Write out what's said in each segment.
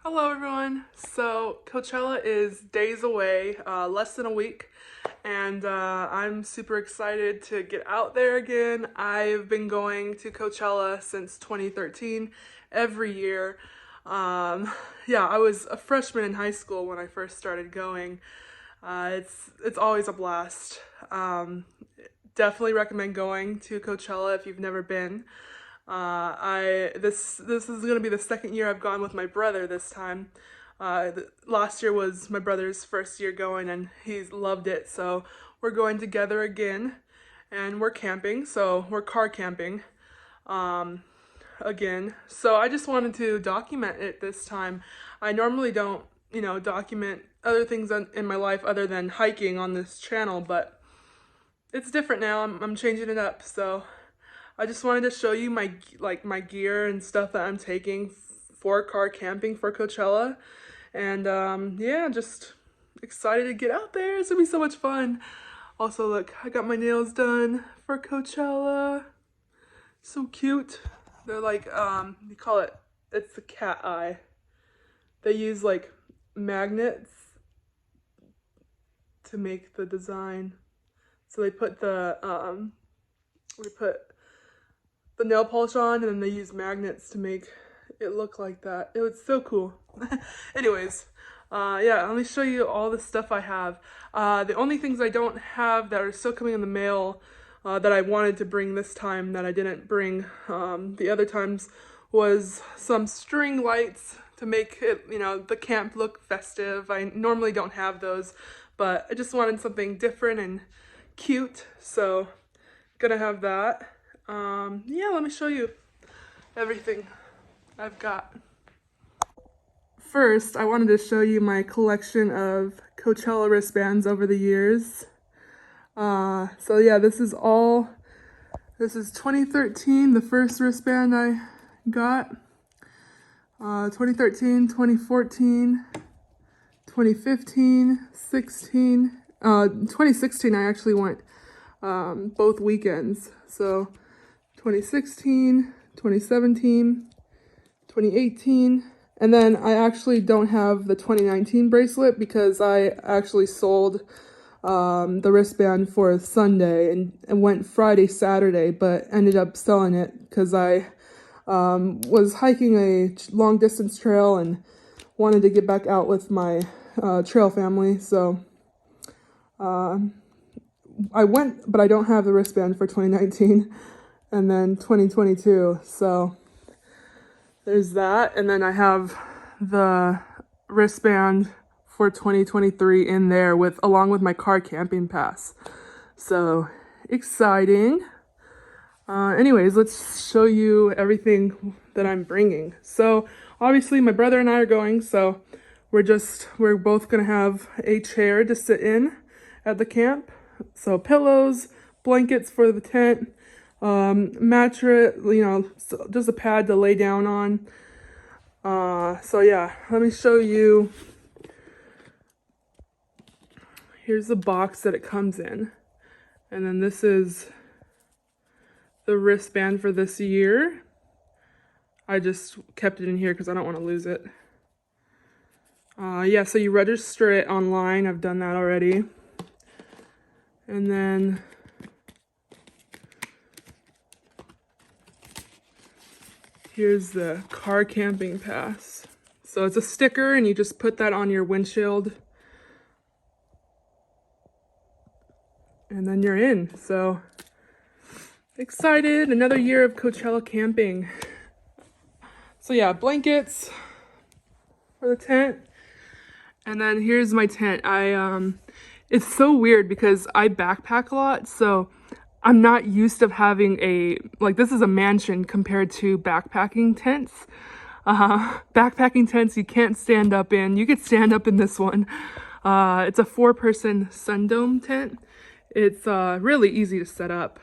Hello everyone. So Coachella is days away, less than a week, and I'm super excited to get out there again. I've been going to Coachella since 2013, every year. Um, yeah, I was a freshman in high school when I first started going. It's always a blast. Definitely recommend going to Coachella if you've never been. This is gonna be the second year I've gone with my brother this time. Last year was my brother's first year going, and he's loved it. So we're going together again, and we're camping. So we're car camping again. So I just wanted to document it this time. I normally don't, document other things in my life other than hiking on this channel, but it's different now. I'm changing it up. So I just wanted to show you my gear and stuff that I'm taking for car camping for Coachella. And yeah, just excited to get out there. It's gonna be so much fun. Also, look, I got my nails done for Coachella. So cute. They're like, you call it, it's the cat eye. They use like magnets to make the design. So they put we put the nail polish on, and then they use magnets to make it look like that. It was so cool. Anyways, yeah, let me show you all the stuff I have. The only things I don't have that are still coming in the mail that I wanted to bring this time that I didn't bring the other times was some string lights to make it, the camp look festive. I normally don't have those, but I just wanted something different and cute, so gonna have that. Yeah, let me show you everything I've got. First, I wanted to show you my collection of Coachella wristbands over the years. So yeah, this is 2013, the first wristband I got. 2013, 2014, 2015, 16, 2016 I actually went both weekends. So 2016, 2017, 2018, and then I actually don't have the 2019 bracelet because I actually sold the wristband for Sunday and went Friday, Saturday, but ended up selling it because I was hiking a long distance trail and wanted to get back out with my trail family. So I went, but I don't have the wristband for 2019 and then 2022. So there's that. And then I have the wristband for 2023 in there along with my car camping pass. So exciting. Anyways, let's show you everything that I'm bringing. So obviously my brother and I are going, so we're both gonna have a chair to sit in at the camp. So pillows, blankets for the tent, mattress, just a pad to lay down on. So yeah, let me show you. Here's the box that it comes in. And then this is the wristband for this year. I just kept it in here because I don't want to lose it. Yeah, so you register it online. I've done that already. And then here's the car camping pass. So it's a sticker and you just put that on your windshield. And then you're in. So excited, another year of Coachella camping. So yeah, blankets for the tent. And then here's my tent. It's so weird because I backpack a lot, so I'm not used to having this is a mansion compared to backpacking tents. Backpacking tents you can't stand up in. You could stand up in this one. It's a 4-person Sundome tent. It's really easy to set up.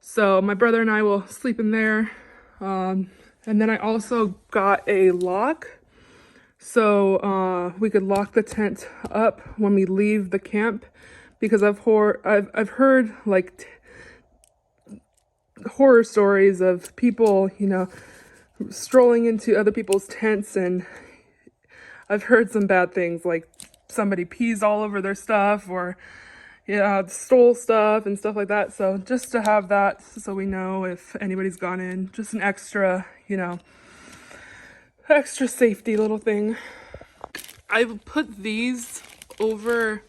So my brother and I will sleep in there. And then I also got a lock. So we could lock the tent up when we leave the camp, because I've heard like horror stories of people, strolling into other people's tents and I've heard some bad things, like somebody pees all over their stuff, or yeah, stole stuff and stuff like that. So just to have that so we know if anybody's gone in, just an extra, you know, extra safety little thing. I've put these over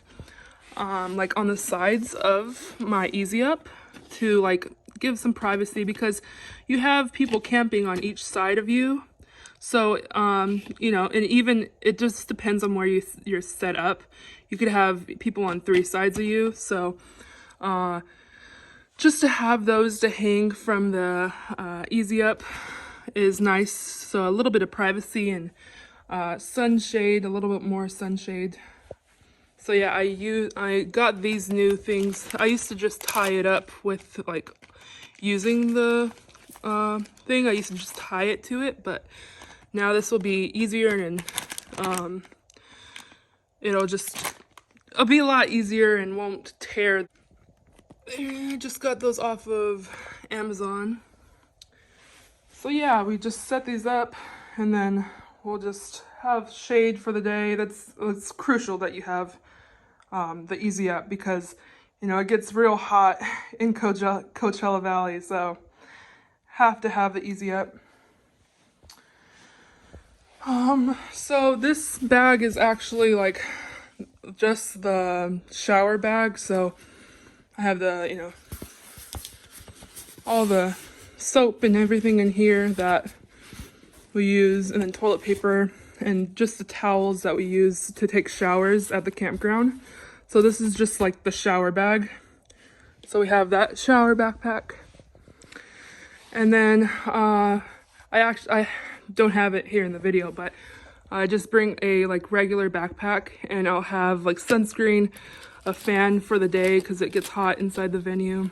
like on the sides of my Easy Up to like give some privacy, because you have people camping on each side of you. So, you know, and even it just depends on where you're set up. You could have people on 3 sides of you. So, just to have those to hang from the Easy Up is nice. So a little bit of privacy and sunshade, a little bit more sunshade. So yeah, I got these new things. I used to just tie it up with like using the thing. I used to just tie it to it, but now this will be easier, and it'll be a lot easier and won't tear. I just got those off of Amazon. So yeah, we just set these up, and then we'll just have shade for the day. It's crucial that you have the Easy Up, because you know it gets real hot in Coachella Valley, so have to have the Easy Up. So this bag is actually like just the shower bag. So I have the, you know, all the soap and everything in here that we use, and then toilet paper and just the towels that we use to take showers at the campground. So this is just like the shower bag. So we have that shower backpack. And then I don't have it here in the video, but I just bring a like regular backpack, and I'll have like sunscreen, a fan for the day because it gets hot inside the venue.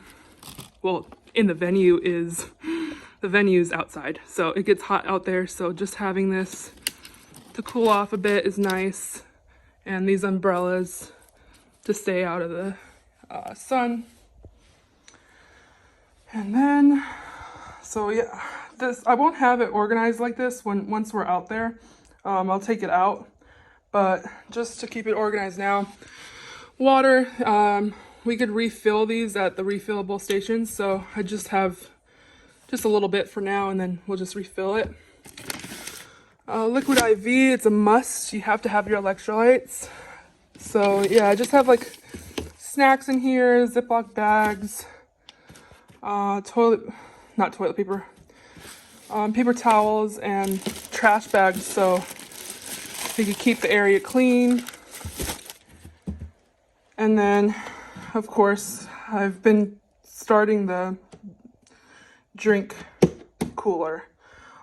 Well, in the venue's outside, so it gets hot out there. So just having this to cool off a bit is nice, and these umbrellas to stay out of the sun. And then, so yeah, this, I won't have it organized like this once we're out there. I'll take it out, but just to keep it organized now. Water, we could refill these at the refillable stations, so I just have just a little bit for now, and then we'll just refill it. Liquid IV, it's a must. You have to have your electrolytes. So yeah, I just have like snacks in here, Ziploc bags, not toilet paper, paper towels, and trash bags, so we can keep the area clean. And then, of course, I've been starting the drink cooler.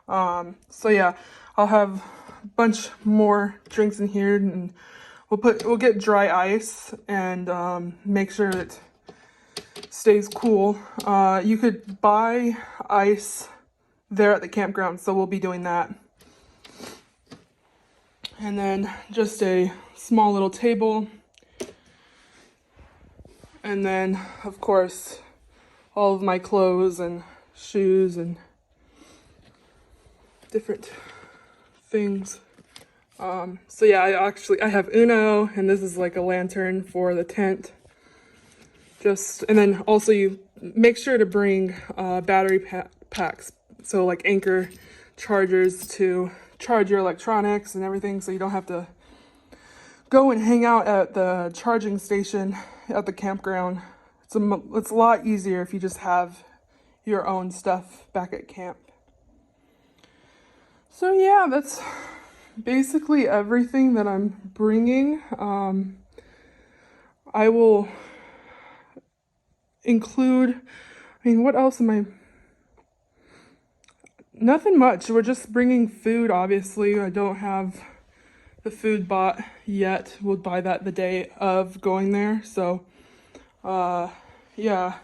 So yeah, I'll have a bunch more drinks in here, and we'll get dry ice and make sure it stays cool. You could buy ice there at the campground, so we'll be doing that. And then just a small little table. And then, of course, all of my clothes and shoes and different things. So yeah, I have Uno, and this is like a lantern for the tent. And then also you make sure to bring battery packs. So like Anchor chargers to charge your electronics and everything, so you don't have to go and hang out at the charging station at the campground. It's a lot easier if you just have your own stuff back at camp. So yeah, that's basically everything that I'm bringing. I will include, what else am I? Nothing much. We're just bringing food, obviously. I don't have the food bought yet. We'll buy that the day of going there. So, yeah,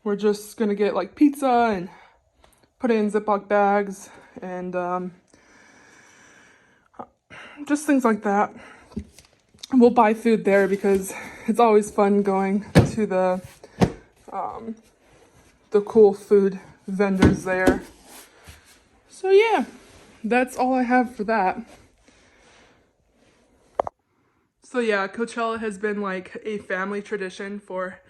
we're just gonna get like pizza and put it in Ziploc bags and just things like that. We'll buy food there because it's always fun going to the cool food vendors there. So yeah, that's all I have for that. So yeah, Coachella has been like a family tradition for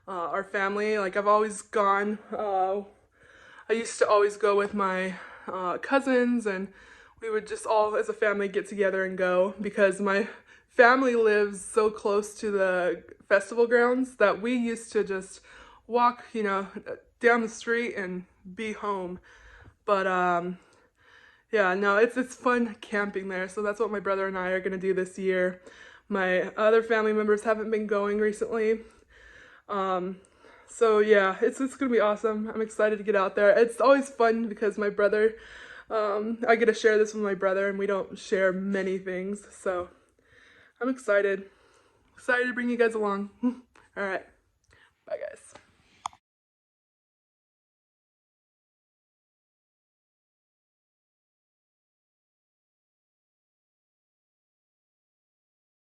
our family. Like I've always gone. I used to always go with my cousins, and we would just all as a family get together and go because my family lives so close to the festival grounds that we used to just walk, you know, down the street and be home. But yeah, no, it's fun camping there. So that's what my brother and I are gonna do this year. My other family members haven't been going recently. So yeah, it's gonna be awesome. I'm excited to get out there. It's always fun because my brother, I get to share this with my brother, and we don't share many things. So I'm excited. Excited to bring you guys along. All right, bye guys.